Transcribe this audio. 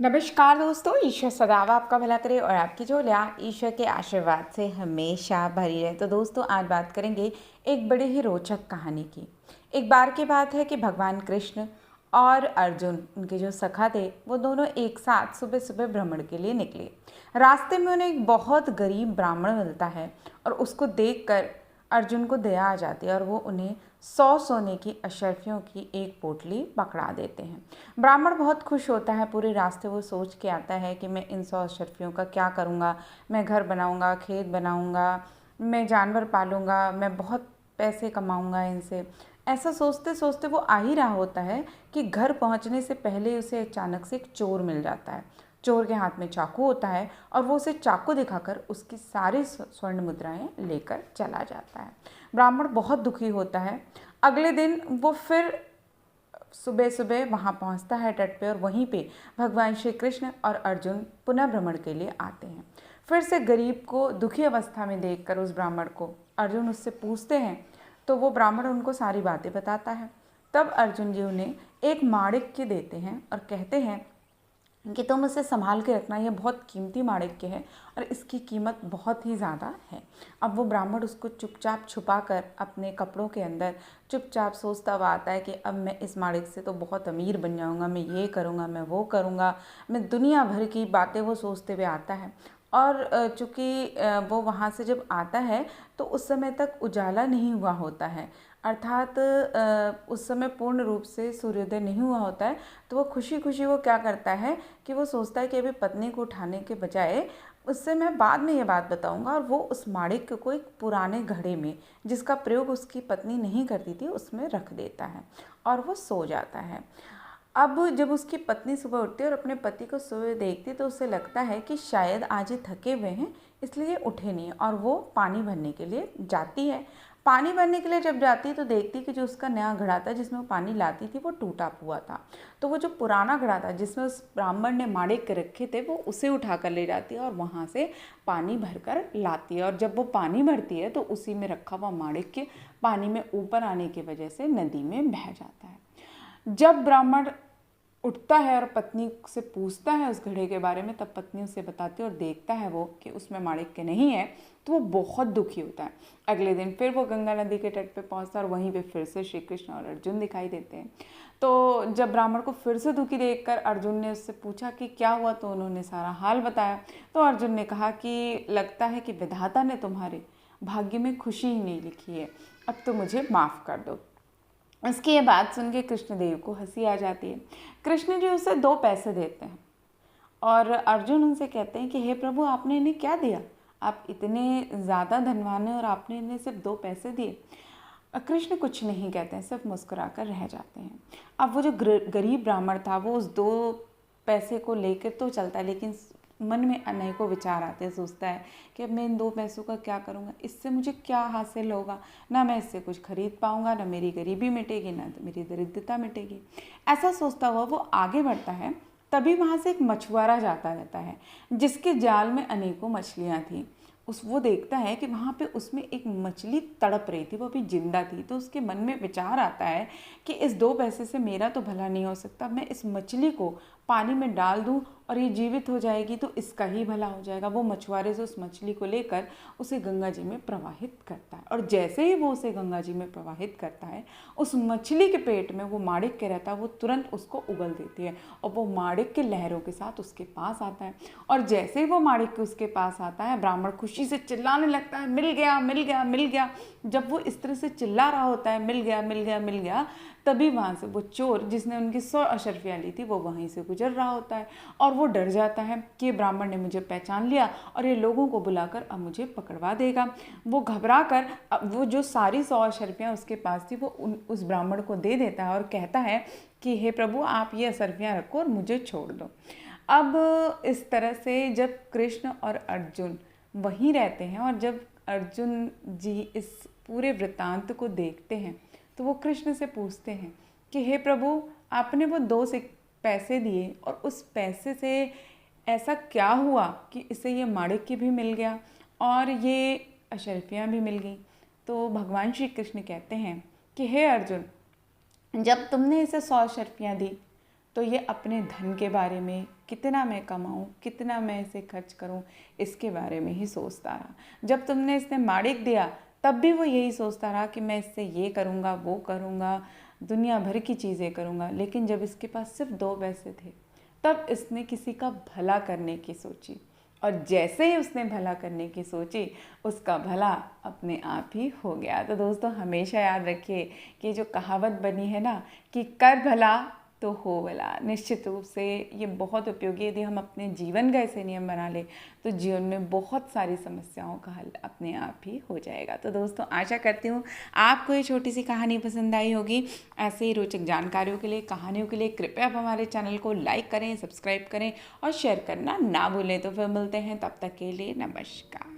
नमस्कार दोस्तों, ईश्वर सदैव आपका भला करे और आपकी झोलियाँ ईश्वर के आशीर्वाद से हमेशा भरी रहे। तो दोस्तों, आज बात करेंगे एक बड़े ही रोचक कहानी की। एक बार की बात है कि भगवान कृष्ण और अर्जुन, उनके जो सखा थे, वो दोनों एक साथ सुबह सुबह भ्रमण के लिए निकले। रास्ते में उन्हें एक बहुत गरीब ब्राह्मण मिलता है और उसको देखकर अर्जुन को दया आ जाती है और वो उन्हें 100 सोने की अशर्फियों की एक पोटली पकड़ा देते हैं। ब्राह्मण बहुत खुश होता है। पूरे रास्ते वो सोच के आता है कि मैं इन 100 अशर्फियों का क्या करूँगा। मैं घर बनाऊँगा, खेत बनाऊँगा, मैं जानवर पालूँगा, मैं बहुत पैसे कमाऊँगा इनसे। ऐसा सोचते सोचते वो आ ही रहा होता है कि घर पहुँचने से पहले उसे अचानक से एक चोर मिल जाता है। चोर के हाथ में चाकू होता है और वो उसे चाकू दिखाकर उसकी सारी स्वर्ण मुद्राएं लेकर चला जाता है। ब्राह्मण बहुत दुखी होता है। अगले दिन वो फिर सुबह सुबह वहाँ पहुँचता है तट पे और वहीं पे भगवान श्री कृष्ण और अर्जुन पुनः भ्रमण के लिए आते हैं। फिर से गरीब को दुखी अवस्था में देखकर उस ब्राह्मण को अर्जुन उससे पूछते हैं, तो वो ब्राह्मण उनको सारी बातें बताता है। तब अर्जुन जी उन्हें एक माणिक्य देते हैं और कहते हैं कि तुम उसे संभाल के रखना, ये बहुत कीमती माणिक्य है और इसकी कीमत बहुत ही ज़्यादा है। अब वो ब्राह्मण उसको चुपचाप छुपा कर अपने कपड़ों के अंदर चुपचाप सोचता हुआ आता है कि अब मैं इस माणिक्य से तो बहुत अमीर बन जाऊंगा, मैं ये करूंगा, मैं वो करूंगा, मैं दुनिया भर की बातें वो सोचते हुए आता है। और चूँकि वो वहाँ से जब आता है तो उस समय तक उजाला नहीं हुआ होता है, अर्थात उस समय पूर्ण रूप से सूर्योदय नहीं हुआ होता है। तो वो खुशी खुशी वो क्या करता है कि वो सोचता है कि अभी पत्नी को उठाने के बजाय उससे मैं बाद में ये बात बताऊंगा, और वो उस माणिक्य को एक पुराने घड़े में, जिसका प्रयोग उसकी पत्नी नहीं करती थी, उसमें रख देता है और वो सो जाता है। अब जब उसकी पत्नी सुबह उठती है और अपने पति को सोए देखती है तो उसे लगता है कि शायद आज ये थके हुए हैं, इसलिए उठे नहीं, और वो पानी भरने के लिए जाती है। पानी भरने के लिए जब जाती है तो देखती है कि जो उसका नया घड़ा था जिसमें वो पानी लाती थी वो टूटा हुआ था। तो वो जो पुराना घड़ा था जिसमें उस ब्राह्मण ने माणिक्य रखे थे वो उसे उठा कर ले जाती है और वहाँ से पानी भरकर लाती है। और जब वो पानी भरती है तो उसी में रखा हुआ माणिक्य पानी में ऊपर आने की वजह से नदी में बह जाता है। जब ब्राह्मण उठता है और पत्नी से पूछता है उस घड़े के बारे में, तब पत्नी उसे बताती है और देखता है वो कि उसमें माणिक्य नहीं है, तो वो बहुत दुखी होता है। अगले दिन फिर वो गंगा नदी के तट पे पहुंचता है और वहीं पे फिर से श्री कृष्ण और अर्जुन दिखाई देते हैं। तो जब ब्राह्मण को फिर से दुखी देखकर अर्जुन ने उससे पूछा कि क्या हुआ, तो उन्होंने सारा हाल बताया। तो अर्जुन ने कहा कि लगता है कि विधाता ने तुम्हारे भाग्य में खुशी ही नहीं लिखी है, अब तो मुझे माफ़ कर दो। उसकी ये बात सुन के कृष्णदेव को हंसी आ जाती है। कृष्ण जी उसे 2 पैसे देते हैं और अर्जुन उनसे कहते हैं कि हे प्रभु, आपने इन्हें क्या दिया? आप इतने ज़्यादा धनवान हैं और आपने इन्हें सिर्फ 2 पैसे दिए। कृष्ण कुछ नहीं कहते हैं, सिर्फ मुस्कुराकर रह जाते हैं। अब वो जो गरीब ब्राह्मण था वो उस 2 पैसे को लेकर तो चलता है, लेकिन मन में अनेकों विचार आते हैं। सोचता है कि अब मैं इन 2 पैसों का क्या करूँगा, इससे मुझे क्या हासिल होगा, ना मैं इससे कुछ खरीद पाऊँगा, ना मेरी गरीबी मिटेगी, ना मेरी दरिद्रता मिटेगी। ऐसा सोचता हुआ वो आगे बढ़ता है। तभी वहाँ से एक मछुआरा जाता रहता है जिसके जाल में अनेकों मछलियाँ थीं। वो देखता है कि वहाँ पे उसमें एक मछली तड़प रही थी, वो अभी जिंदा थी। तो उसके मन में विचार आता है कि इस 2 पैसे से मेरा तो भला नहीं हो सकता, मैं इस मछली को पानी में डाल दूं और ये जीवित हो जाएगी तो इसका ही भला हो जाएगा। वो मछुआरे से उस मछली को लेकर उसे गंगा जी में प्रवाहित करता है, और जैसे ही वो उसे गंगा जी में प्रवाहित करता है, उस मछली के पेट में वो माणिक्य रहता है, वो तुरंत उसको उगल देती है और वो माणिक्य लहरों के साथ उसके पास आता है। और जैसे ही वो माणिक्य उसके पास आता है, ब्राह्मण खुशी से चिल्लाने लगता है, मिल गया, मिल गया, मिल गया। जब वो इस तरह से चिल्ला रहा होता है, मिल गया, मिल गया, मिल गया, तभी वहाँ से वो चोर जिसने उनकी 100 अशर्फियाँ ली थी वो वहीं से गुजर रहा होता है और वो डर जाता है कि ब्राह्मण ने मुझे पहचान लिया और ये लोगों को बुलाकर अब मुझे पकड़वा देगा। वो घबरा कर वो जो सारी 100 अशर्फियाँ उसके पास थी वो उस ब्राह्मण को दे देता है और कहता है कि हे प्रभु, आप ये अशर्फियाँ रखो और मुझे छोड़ दो। अब इस तरह से जब कृष्ण और अर्जुन वहीं रहते हैं और जब अर्जुन जी इस पूरे वृत्तांत को देखते हैं तो वो कृष्ण से पूछते हैं कि हे प्रभु, आपने वो 2 पैसे दिए और उस पैसे से ऐसा क्या हुआ कि इसे ये माणिक्य भी मिल गया और ये अशर्फियाँ भी मिल गई? तो भगवान श्री कृष्ण कहते हैं कि हे अर्जुन, जब तुमने इसे 100 अशर्फियाँ दी तो ये अपने धन के बारे में, कितना मैं कमाऊँ, कितना मैं इसे खर्च करूँ, इसके बारे में ही सोचता रहा। जब तुमने इसने माड़िक दिया तब भी वो यही सोचता रहा कि मैं इससे ये करूँगा, वो करूँगा, दुनिया भर की चीज़ें करूँगा। लेकिन जब इसके पास सिर्फ 2 पैसे थे तब इसने किसी का भला करने की सोची, और जैसे ही उसने भला करने की सोची उसका भला अपने आप ही हो गया। तो दोस्तों हमेशा याद रखिए कि जो कहावत बनी है ना कि कर भला तो हो भला, निश्चित रूप से ये बहुत उपयोगी है। यदि हम अपने जीवन का ऐसे नियम बना लें तो जीवन में बहुत सारी समस्याओं का हल अपने आप ही हो जाएगा। तो दोस्तों आशा करती हूँ आपको ये छोटी सी कहानी पसंद आई होगी। ऐसे ही रोचक जानकारियों के लिए, कहानियों के लिए कृपया आप हमारे चैनल को लाइक करें, सब्सक्राइब करें और शेयर करना ना भूलें। तो फिर मिलते हैं, तब तक के लिए नमस्कार।